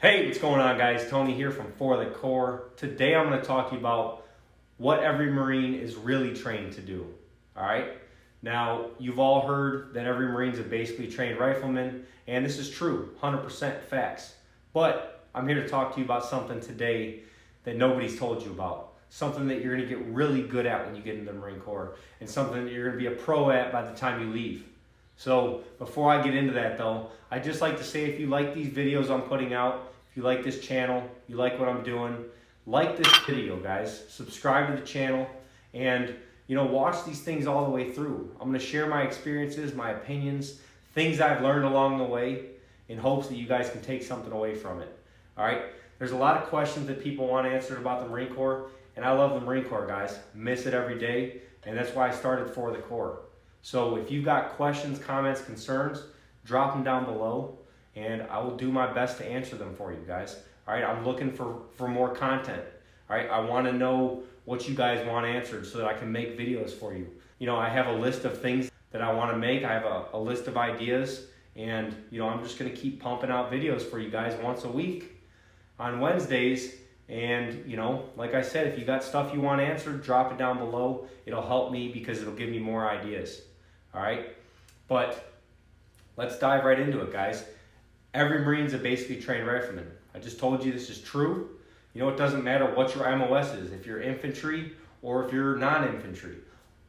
Hey, what's going on, guys? Tony here from For the Core. Today I'm going to talk to you about what every Marine is really trained to do. All right? Now, you've all heard that every Marine's a basically trained rifleman, and this is true, 100% facts. But I'm here to talk to you about something today that nobody's told you about. Something that you're going to get really good at when you get into the Marine Corps, and something that you're going to be a pro at by the time you leave. So before I get into that though, I'd just like to say if you like these videos I'm putting out, if you like this channel, you like what I'm doing, like this video, guys, subscribe to the channel, and watch these things all the way through. I'm going to share my experiences, my opinions, things I've learned along the way in hopes that you guys can take something away from it. All right? There's a lot of questions that people want answered about the Marine Corps, and I love the Marine Corps, guys. Miss it every day, and that's why I started For the Core. So if you've got questions, comments, concerns, drop them down below, and I will do my best to answer them for you guys. All right, I'm looking for more content. All right, I want to know what you guys want answered so that I can make videos for you. I have a list of things that I want to make. I have a list of ideas, and I'm just going to keep pumping out videos for you guys once a week on Wednesdays. And like I said, if you got stuff you want answered, drop it down below. It'll help me because it'll give me more ideas. All right, but let's dive right into it, guys. Every Marine's a basically trained rifleman. I just told you this is true. It doesn't matter what your MOS is, if you're infantry or if you're non-infantry.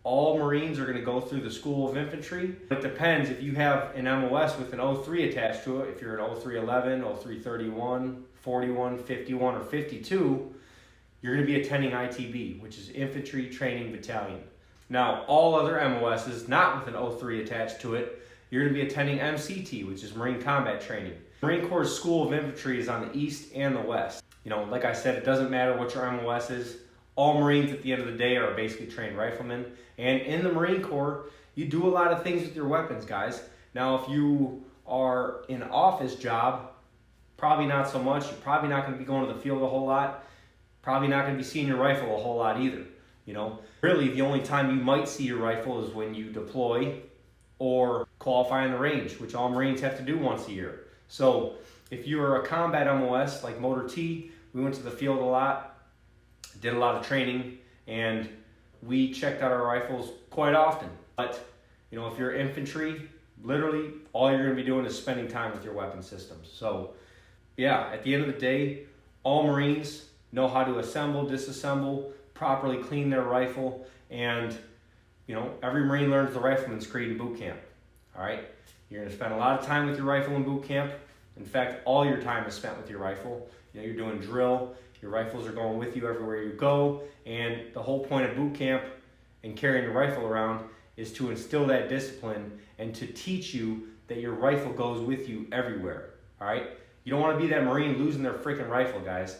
All Marines are going to go through the School of Infantry. It depends if you have an MOS with an 03 attached to it. If you're an 0311, 0331, 41, 51, or 52, you're going to be attending ITB, which is Infantry Training Battalion. Now, all other MOSs not with an 03 attached to it, you're going to be attending MCT, which is Marine Combat Training. Marine Corps School of Infantry is on the east and the west. Like I said, it doesn't matter what your MOS is. All Marines at the end of the day are basically trained riflemen. And in the Marine Corps, you do a lot of things with your weapons, guys. Now, if you are in an office job, probably not so much. You're probably not going to be going to the field a whole lot. Probably not going to be seeing your rifle a whole lot either. Really, the only time you might see your rifle is when you deploy or qualify in the range, which all Marines have to do once a year. So if you're a combat MOS like Motor T, we went to the field a lot, did a lot of training, and we checked out our rifles quite often. But if you're infantry, literally all you're going to be doing is spending time with your weapon systems. So yeah, at the end of the day, all Marines know how to assemble, disassemble, properly clean their rifle, and every Marine learns the Rifleman's Creed in boot camp. All right, you're going to spend a lot of time with your rifle in boot camp. In fact, all your time is spent with your rifle. You're doing drill. Your rifles are going with you everywhere you go, and the whole point of boot camp and carrying your rifle around is to instill that discipline and to teach you that your rifle goes with you everywhere. All right, you don't want to be that Marine losing their freaking rifle, guys.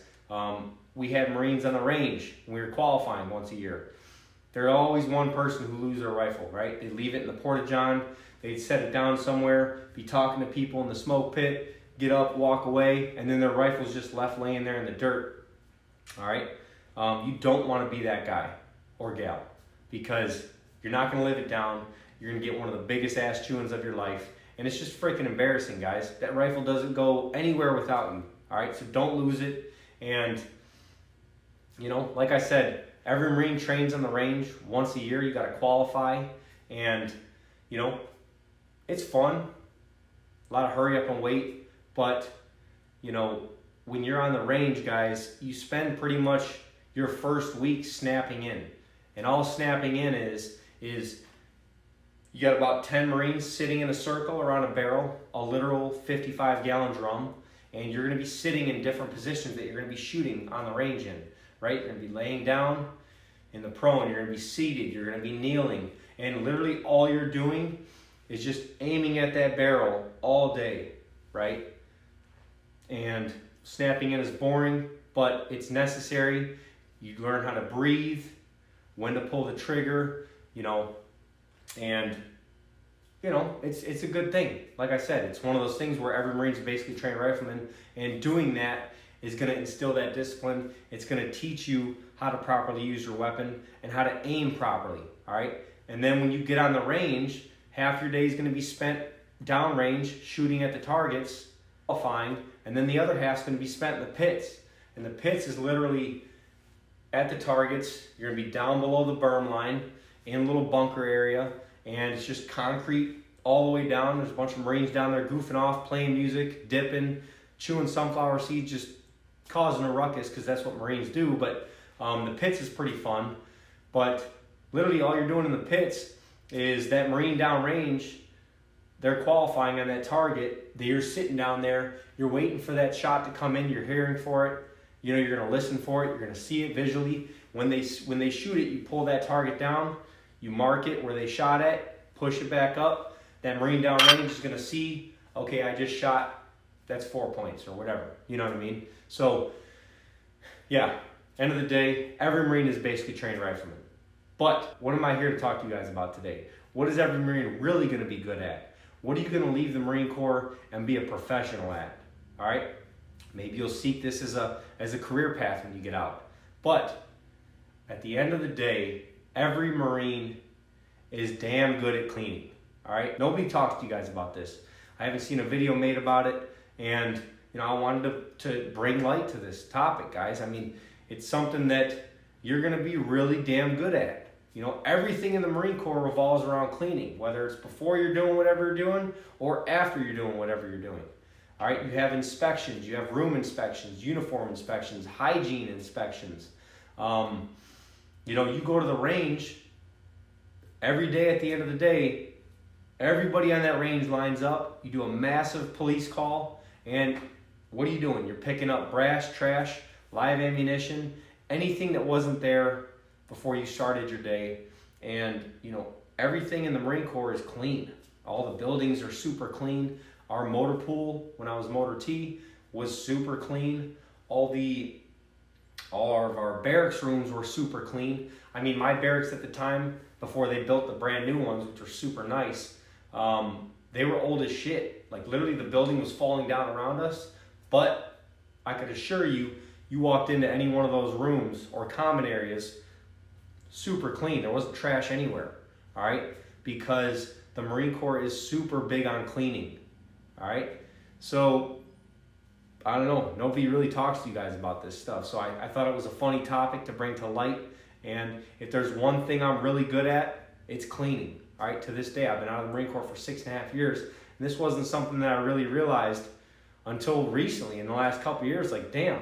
We had Marines on the range when we were qualifying once a year. There's always one person who loses their rifle, right? They leave it in the porta-john, they'd set it down somewhere, be talking to people in the smoke pit, get up, walk away, and then their rifle's just left laying there in the dirt. All right? You don't want to be that guy or gal because you're not going to live it down. You're going to get one of the biggest ass chewings of your life, and it's just freaking embarrassing, guys. That rifle doesn't go anywhere without you. All right? So don't lose it. And like I said, every Marine trains on the range once a year. You got to qualify, and it's fun. A lot of hurry up and wait, but when you're on the range, guys, you spend pretty much your first week snapping in, and all snapping in is you got about 10 Marines sitting in a circle around a barrel, a literal 55-gallon drum, and you're going to be sitting in different positions that you're going to be shooting on the range in. Right? You're going to be laying down in the prone, you're going to be seated, you're going to be kneeling, and literally all you're doing is just aiming at that barrel all day, right? And snapping in is boring, but it's necessary. You learn how to breathe, when to pull the trigger, and it's a good thing. Like I said, it's one of those things where every Marine's basically trained rifleman, and doing that is going to instill that discipline. It's going to teach you how to properly use your weapon and how to aim properly, all right? And then when you get on the range, half your day is going to be spent downrange shooting at the targets, qualifying, and then the other half's going to be spent in the pits. And the pits is literally at the targets. You're going to be down below the berm line in a little bunker area, and it's just concrete all the way down. There's a bunch of Marines down there goofing off, playing music, dipping, chewing sunflower seeds, just causing a ruckus because that's what Marines do. But the pits is pretty fun. But literally all you're doing in the pits is that Marine downrange, they're qualifying on that target. You're sitting down there, you're waiting for that shot to come in, you're hearing for it, you know, you're gonna listen for it, you're gonna see it visually. When they shoot it, you pull that target down, you mark it where they shot at, push it back up. That Marine downrange is gonna see, okay, I just shot, that's 4 points or whatever, you know what I mean? So, yeah, end of the day, every Marine is basically trained rifleman. But what am I here to talk to you guys about today? What is every Marine really gonna be good at? What are you gonna leave the Marine Corps and be a professional at, all right? Maybe you'll seek this as a career path when you get out. But at the end of the day, every Marine is damn good at cleaning, all right? Nobody talks to you guys about this. I haven't seen a video made about it, and you know, I wanted to bring light to this topic, guys. I mean, it's something that you're gonna be really damn good at. You know, everything in the Marine Corps revolves around cleaning, whether it's before you're doing whatever you're doing or after you're doing whatever you're doing. All right, you have inspections, you have room inspections, uniform inspections, hygiene inspections. You know, you go to the range, every day at the end of the day, everybody on that range lines up, you do a massive police call, and what are you doing? You're picking up brass, trash, live ammunition, anything that wasn't there before you started your day. And you know, everything in the Marine Corps is clean. All the buildings are super clean. Our motor pool, when I was motor T, was super clean. All of our barracks rooms were super clean. I mean, my barracks at the time, before they built the brand new ones, which were super nice, they were old as shit. Like literally the building was falling down around us. But I could assure you, you walked into any one of those rooms or common areas, super clean. There wasn't trash anywhere, all right? Because the Marine Corps is super big on cleaning, all right? So, I don't know, nobody really talks to you guys about this stuff. So I thought it was a funny topic to bring to light. And if there's one thing I'm really good at, it's cleaning, all right? To this day, I've been out of the Marine Corps for 6.5 years. And this wasn't something that I really realized until recently, in the last couple of years. Like, damn,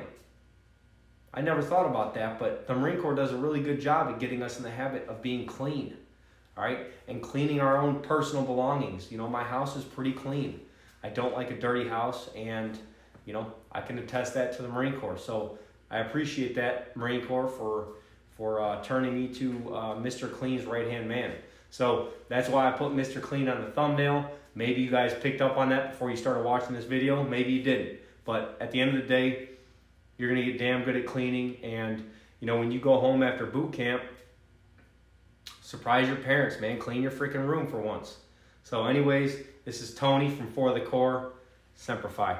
I never thought about that, but the Marine Corps does a really good job at getting us in the habit of being clean, all right? And cleaning our own personal belongings. You know, my house is pretty clean. I don't like a dirty house, and, you know, I can attest that to the Marine Corps. So I appreciate that, Marine Corps, for turning me to Mr. Clean's right-hand man. So that's why I put Mr. Clean on the thumbnail. Maybe you guys picked up on that before you started watching this video. Maybe you didn't. But at the end of the day, you're going to get damn good at cleaning. And, you know, when you go home after boot camp, surprise your parents, man. Clean your freaking room for once. So anyways, this is Tony from For the Corps. Semper Fi.